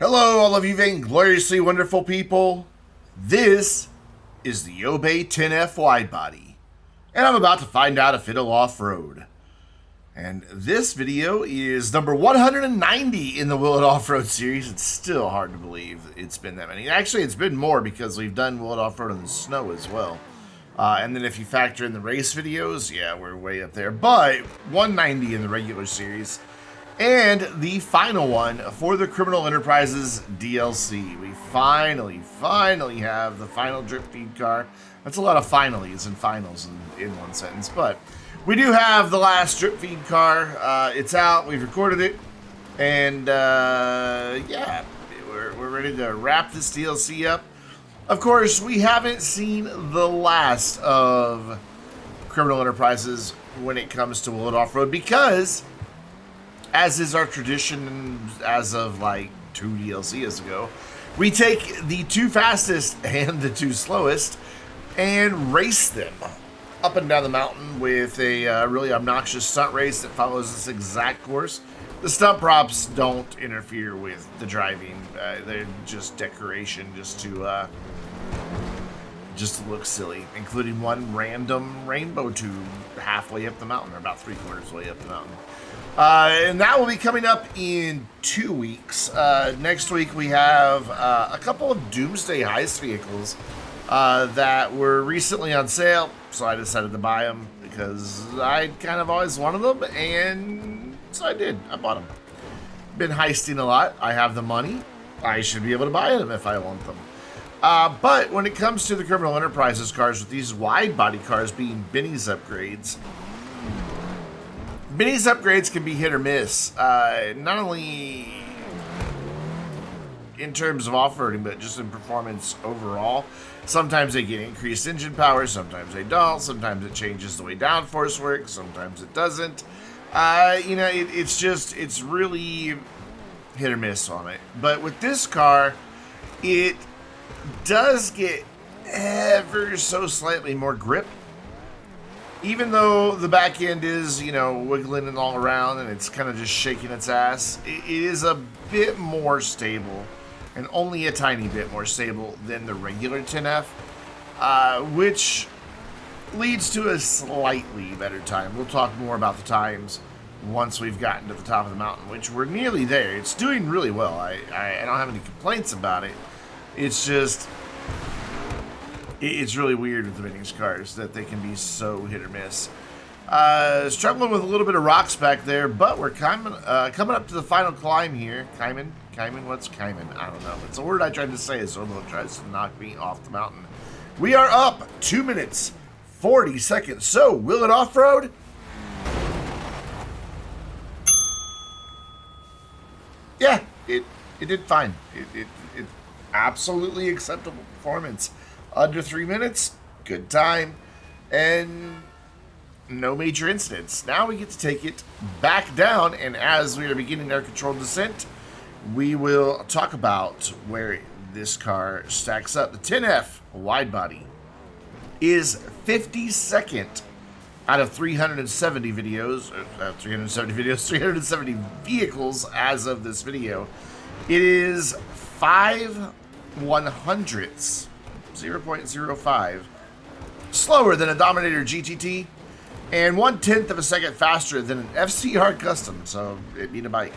Hello, all of you vaingloriously wonderful people. This is the Obey 10F Widebody, and I'm about to find out if it'll off-road. And this video is number 190 in the Will It Off-Road series. It's still hard to believe it's been that many. Actually, it's been more because we've done Will It Off-Road in the snow as well. And then if you factor in the race videos, yeah, we're way up there. But 190 in the regular series. And the final one for the Criminal Enterprises DLC. We finally have the final drip feed car. That's a lot of finallys and finals in one sentence. But we do have the last drip feed car. It's out. We've recorded it. And yeah, we're ready to wrap this DLC up. Of course, we haven't seen the last of Criminal Enterprises when it comes to Will It Off-Road because, as is our tradition as of like 2 DLCs ago, we take the 2 fastest and the 2 slowest and race them up and down the mountain with a really obnoxious stunt race that follows this exact course. The stunt props don't interfere with the driving. They're just decoration just to look silly, including one random rainbow tube halfway up the mountain, or about 3/4 way up the mountain. And that will be coming up in 2 weeks. Next week we have a couple of Doomsday Heist vehicles that were recently on sale, so I decided to buy them because I kind of always wanted them, and so I did. I bought them. Been heisting a lot. I have the money. I should be able to buy them if I want them. But when it comes to the Criminal Enterprises cars, with these wide body cars being Benny's upgrades, Benny's upgrades can be hit or miss, not only in terms of off-roading, but just in performance overall. Sometimes they get increased engine power, sometimes they don't, sometimes it changes the way downforce works, sometimes it doesn't. You know, it's really hit or miss on it. But with this car, it does get ever so slightly more grip. Even though the back end is, you know, wiggling and all around and it's kind of just shaking its ass, it is a bit more stable, and only a tiny bit more stable than the regular 10F, which leads to a slightly better time. We'll talk more about the times once we've gotten to the top of the mountain, which we're nearly there. It's doing really well. I don't have any complaints about it. It's just, it's really weird with the Benny's cars that they can be so hit or miss. Struggling with a little bit of rocks back there, but we're coming up to the final climb here. Kaiman? What's Kaiman? I don't know. It's a word I tried to say, so it tries to knock me off the mountain. We are up 2 minutes, 40 seconds. So, will it off-road? Yeah, it did fine. It absolutely acceptable performance. Under 3 minutes, good time, and no major incidents. Now we get to take it back down, and as we are beginning our controlled descent, we will talk about where this car stacks up. The 10F Widebody is 52nd out of 370 videos, 370 vehicles as of this video. It is 5/100ths, 0.05 slower than a Dominator GTT, and 1/10 of a second faster than an FCR Custom, so it need a bike.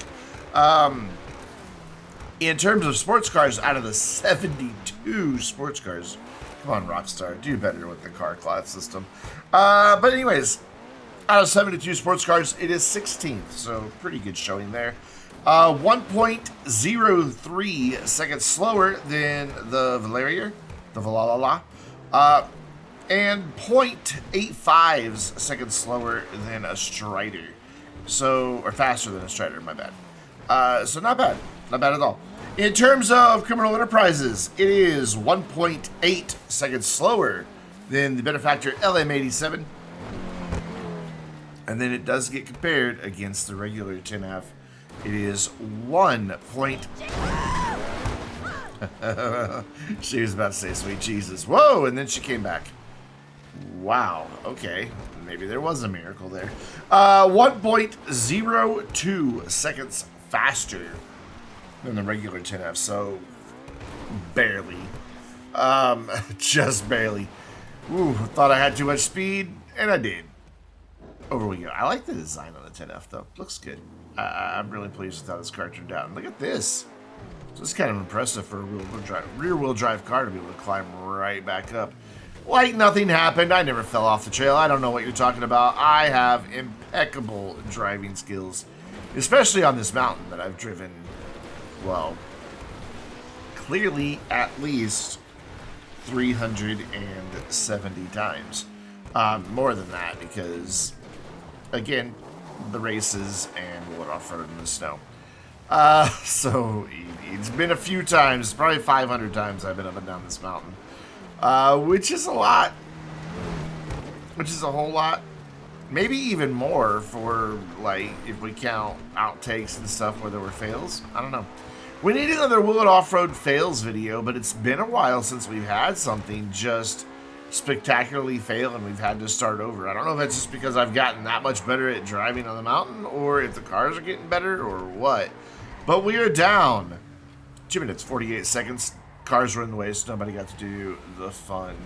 In terms of sports cars, out of the 72 sports cars, come on Rockstar, do better with the car class system. But anyways, out of 72 sports cars, it is 16th, so pretty good showing there. 1.03 seconds slower than the Vainglorious, the Valhalla, and 0.85 seconds slower than a Strider. So, or faster than a Strider, my bad. So not bad at all. In terms of Criminal Enterprises, it is 1.8 seconds slower than the benefactor LM87. And then it does get compared against the regular 10F. It is 1. She was about to say sweet Jesus. Whoa, and then she came back. Wow, okay. Maybe there was a miracle there. 1.02 seconds faster than the regular 10F, so barely. Just barely. Ooh, thought I had too much speed, and I did. Over we go. I like the design on the 10F, though. Looks good. I'm really pleased with how this car turned out. And look at this. So this is kind of impressive for a rear-wheel drive car to be able to climb right back up. Like nothing happened. I never fell off the trail. I don't know what you're talking about. I have impeccable driving skills, especially on this mountain that I've driven, well, clearly at least 370 times. More than that because, again, the races and what off-road in the snow. So it's been a few times, probably 500 times I've been up and down this mountain. Which is a lot. Which is a whole lot. Maybe even more for, like, if we count outtakes and stuff where there were fails. I don't know. We need another Will It Off-Road fails video, but it's been a while since we've had something just spectacularly fail and we've had to start over. I don't know if it's just because I've gotten that much better at driving on the mountain or if the cars are getting better or what. But we are down 2 minutes, 48 seconds. Cars were in the way, so nobody got to do the fun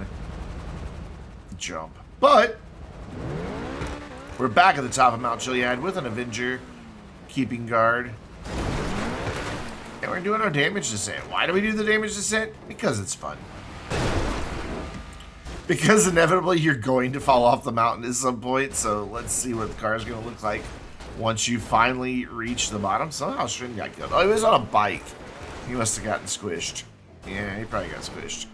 jump. But we're back at the top of Mount Chiliad with an Avenger keeping guard. And we're doing our damage descent. Why do we do the damage descent? Because it's fun. Because inevitably you're going to fall off the mountain at some point, so let's see what the car is going to look like once you finally reach the bottom. Somehow String got killed. Oh, he was on a bike. He must have gotten squished. Yeah, he probably got squished.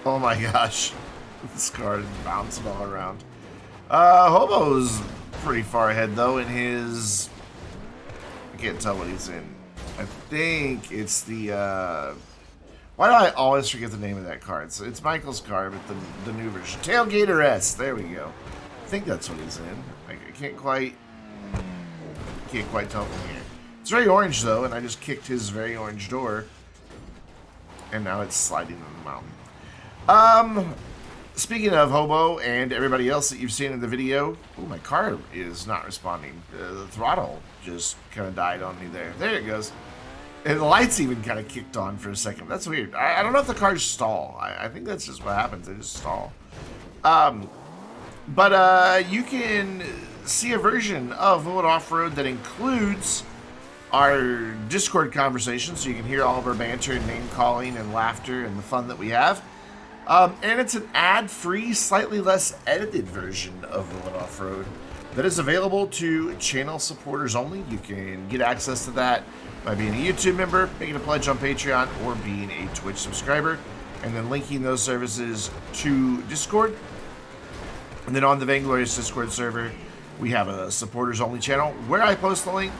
Oh my gosh. This car is bouncing all around. Hobo's pretty far ahead, though, in his... I can't tell what he's in. I think it's the... Why do I always forget the name of that car? It's Michael's car, but the new version. Tailgater S. There we go. I think that's what he's in. I can't quite tell from here. It's very orange, though, and I just kicked his very orange door. And now it's sliding in the mountain. Speaking of Hobo and everybody else that you've seen in the video, oh, my car is not responding. The throttle just kind of died on me there. There it goes. And the lights even kind of kicked on for a second. That's weird. I don't know if the cars stall. I think that's just what happens. They just stall. But you can see a version of Will It Off-Road that includes our Discord conversation, so you can hear all of our banter and name calling and laughter and the fun that we have. And it's an ad-free, slightly less edited version of Will It Off-Road that is available to channel supporters only. You can get access to that by being a YouTube member, making a pledge on Patreon, or being a Twitch subscriber, and then linking those services to Discord. And then on the Vainglorious Discord server, we have a supporters-only channel where I post the link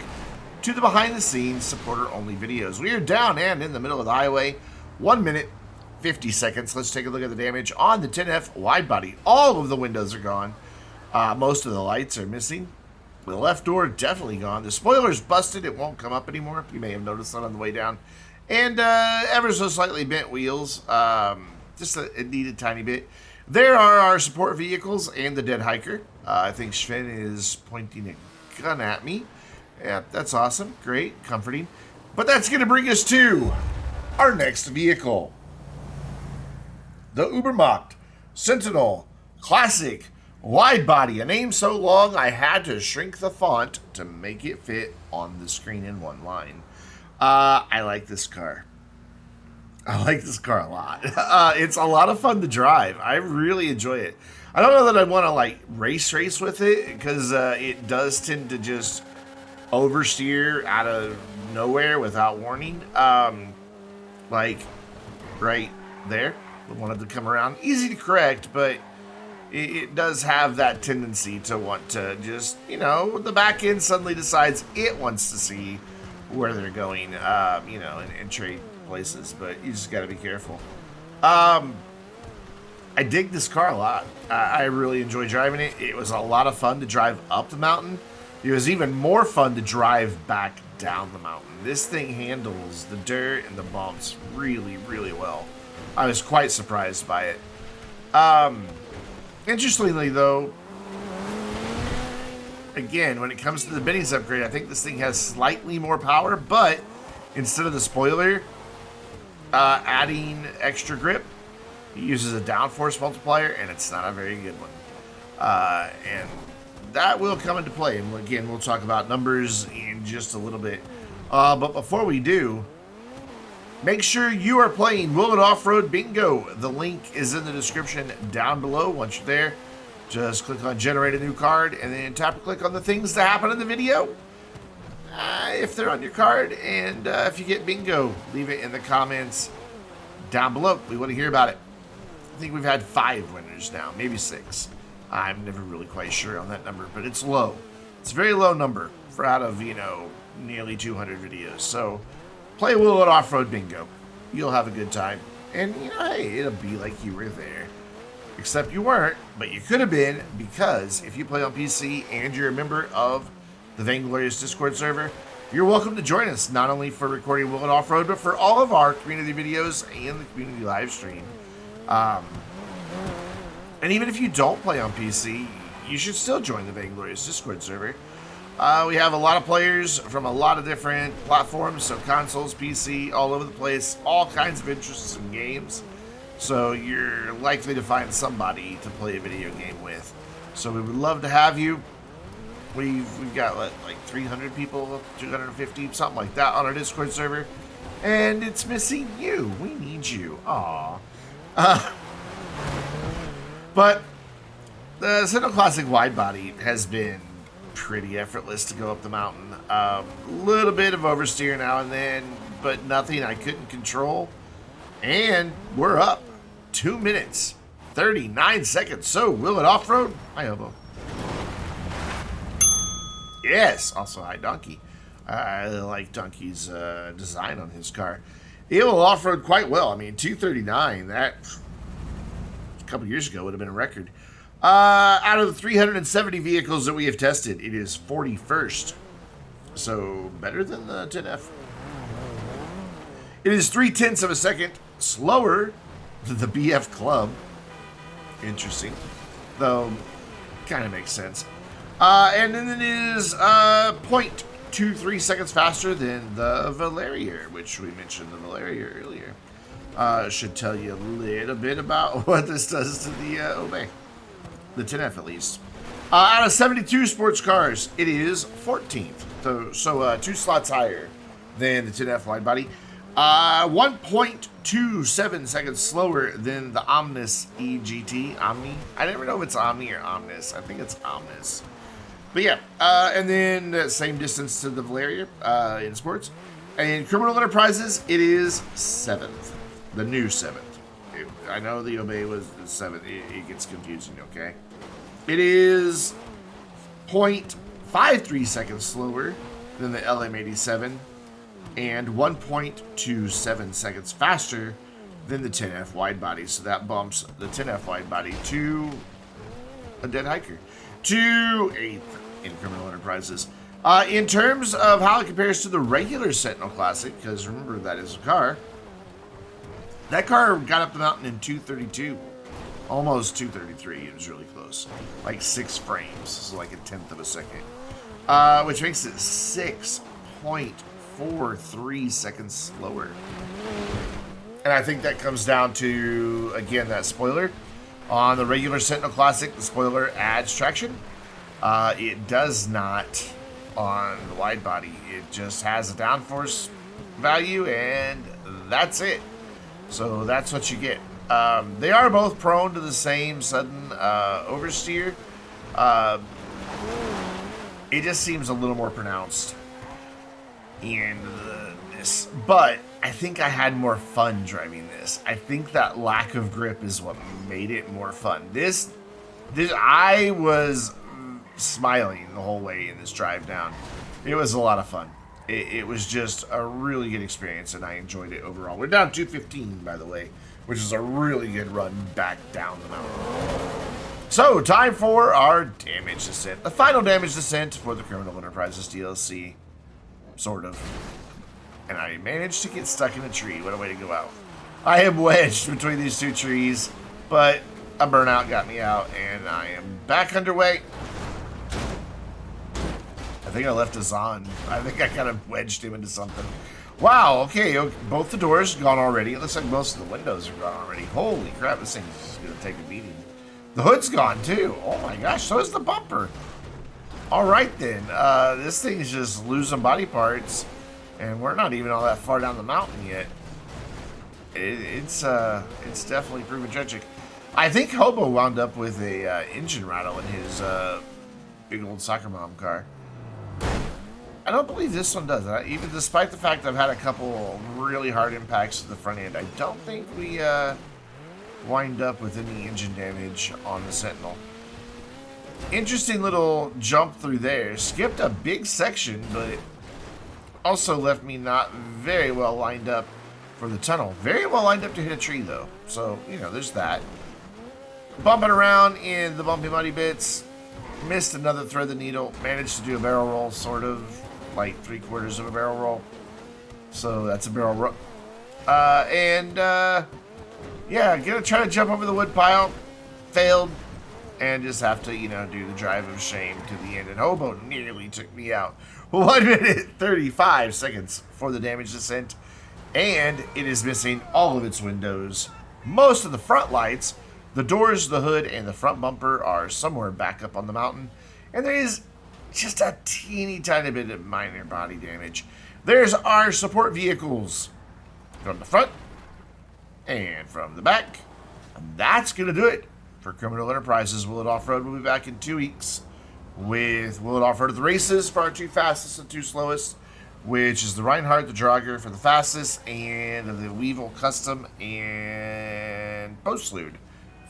to the behind-the-scenes supporter-only videos. We are down and in the middle of the highway. 1 minute, 50 seconds. Let's take a look at the damage on the 10F Widebody. All of the windows are gone. Most of the lights are missing. The left door definitely gone. The spoiler's busted. It won't come up anymore. You may have noticed that on the way down. And ever so slightly bent wheels. Just a needed tiny bit. There are our support vehicles and the dead hiker. I think Sven is pointing a gun at me. Yeah, that's awesome. Great. Comforting. But that's going to bring us to our next vehicle. The Ubermacht Sentinel Classic Widebody. A name so long I had to shrink the font to make it fit on the screen in one line. I like this car. I like this car a lot. It's a lot of fun to drive. I really enjoy it. I don't know that I want to like race with it because it does tend to just oversteer out of nowhere without warning. Like right there. Wanted to come around. Easy to correct, but it does have that tendency to want to just, you know, the back end suddenly decides it wants to see where they're going, you know, and trade places, but you just got to be careful. I dig this car a lot. I really enjoy driving it. It was a lot of fun to drive up the mountain. It was even more fun to drive back down the mountain. This thing handles the dirt and the bumps really, really well. I was quite surprised by it. Interestingly, though, again, when it comes to the Benny's upgrade, I think this thing has slightly more power, but instead of the spoiler adding extra grip, it uses a downforce multiplier, and it's not a very good one. And that will come into play. And again, we'll talk about numbers in just a little bit. But before we do, make sure you are playing Will It Off-Road Bingo. The link is in the description down below. Once you're there, just click on Generate a New Card, and then tap or click on the things that happen in the video. If they're on your card, and if you get bingo, leave it in the comments down below. We want to hear about it. I think we've had 5 winners now, maybe 6. I'm never really quite sure on that number, but it's low. It's a very low number for out of, you know, nearly 200 videos. So play Will It Off-Road Bingo. You'll have a good time. And, you know, hey, it'll be like you were there. Except you weren't, but you could have been, because if you play on PC and you're a member of the Vainglorious Discord server, you're welcome to join us, not only for recording Will It Off-Road, but for all of our community videos and the community live stream. And even if you don't play on PC, you should still join the Vainglorious Discord server. We have a lot of players from a lot of different platforms, so consoles, PC, all over the place, all kinds of interests in games. So you're likely to find somebody to play a video game with. So we would love to have you. We've got like 300 people, 250, something like that on our Discord server. And it's missing you. We need you. Aww. But the Sentinel Classic Widebody has been pretty effortless to go up the mountain. A little bit of oversteer now and then, but nothing I couldn't control. And we're up 2 minutes, 39 seconds. So, Will It Off-Road? Hi, Hobo. Yes, also hi, Donkey. I like Donkey's design on his car. It will off-road quite well. I mean, 239, that a couple years ago would have been a record. Out of the 370 vehicles that we have tested, it is 41st. So, better than the 10F. It is 0.3 of a second slower than the BF Club. Interesting. Though, kind of makes sense. And then it is 0.23 seconds faster than the Vainglorious, which we mentioned the Vainglorious earlier. Should tell you a little bit about what this does to the Obey. The 10F at least. Out of 72 sports cars, it is 14th. So 2 slots higher than the 10F Widebody. 1.27 seconds slower than the Omnis EGT. Omni? I never know if it's Omni or Omnis. I think it's Omnis. But yeah, and then same distance to the Vainglorious in sports. And in criminal enterprises, it is 7th. The new 7th. I know the Obey was the 7th. It gets confusing, okay? It is 0.53 seconds slower than the LM87 and 1.27 seconds faster than the 10F Widebody. So that bumps the 10F Widebody to a dead hiker. To 8th in criminal enterprises. In terms of how it compares to the regular Sentinel Classic, because remember that is a car, that car got up the mountain in 232, almost 233. It was really close, like 6 frames, so like 1/10 of a second, which makes it 6.43 seconds slower. And I think that comes down to, again, that spoiler. On the regular Sentinel Classic, the spoiler adds traction. It does not on the Widebody. It just has a downforce value, and that's it. So that's what you get. They are both prone to the same sudden oversteer. It just seems a little more pronounced in this. But I think I had more fun driving this. I think that lack of grip is what made it more fun. I was smiling the whole way in this drive down. It was a lot of fun. It was just a really good experience, and I enjoyed it overall. We're down 215, by the way, which is a really good run back down the mountain. So, time for our damage descent. The final damage descent for the Criminal Enterprises DLC. Sort of. And I managed to get stuck in a tree. What a way to go out. I am wedged between these 2 trees, but a burnout got me out, and I am back underway. I think I left Azan. I think I kind of wedged him into something. Wow, okay, both the doors gone already. It looks like most of the windows are gone already. Holy crap, this thing is going to take a beating. The hood's gone too. Oh my gosh, so is the bumper. All right then, this thing is just losing body parts, and we're not even all that far down the mountain yet. It's definitely proven tragic. I think Hobo wound up with a engine rattle in his big old soccer mom car. I don't believe this one does. Even despite the fact that I've had a couple really hard impacts to the front end, I don't think we wind up with any engine damage on the Sentinel. Interesting little jump through there. Skipped a big section, but also left me not very well lined up for the tunnel. Very well lined up to hit a tree, though. So, you know, there's that. Bumping around in the bumpy muddy bits. Missed another thread the needle. Managed to do a barrel roll, sort of. Like 3/4 of a barrel roll. So that's a barrel roll. Yeah, gonna try to jump over the wood pile. Failed. And just have to, you know, do the drive of shame to the end. And Hobo nearly took me out. 1 minute 35 seconds for the damage descent. And it is missing all of its windows. Most of the front lights, the doors, the hood, and the front bumper are somewhere back up on the mountain. And there is just a teeny tiny bit of minor body damage. There's our support vehicles from the front and from the back. And that's going to do it for Criminal Enterprises. Will It Off-Road will be back in 2 weeks with Will It Off-Road at the races for our 2 fastest and 2 slowest, which is the Reinhardt, the Drager for the fastest, and the Weevil Custom and Postlude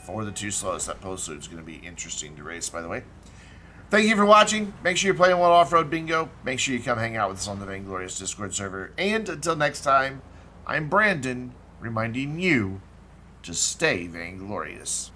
for the 2 slowest. That Postlude is going to be interesting to race, by the way. Thank you for watching. Make sure you're playing Will It Off-Road Bingo. Make sure you come hang out with us on the Vainglorious Discord server. And until next time, I'm Brandon, reminding you to stay vainglorious.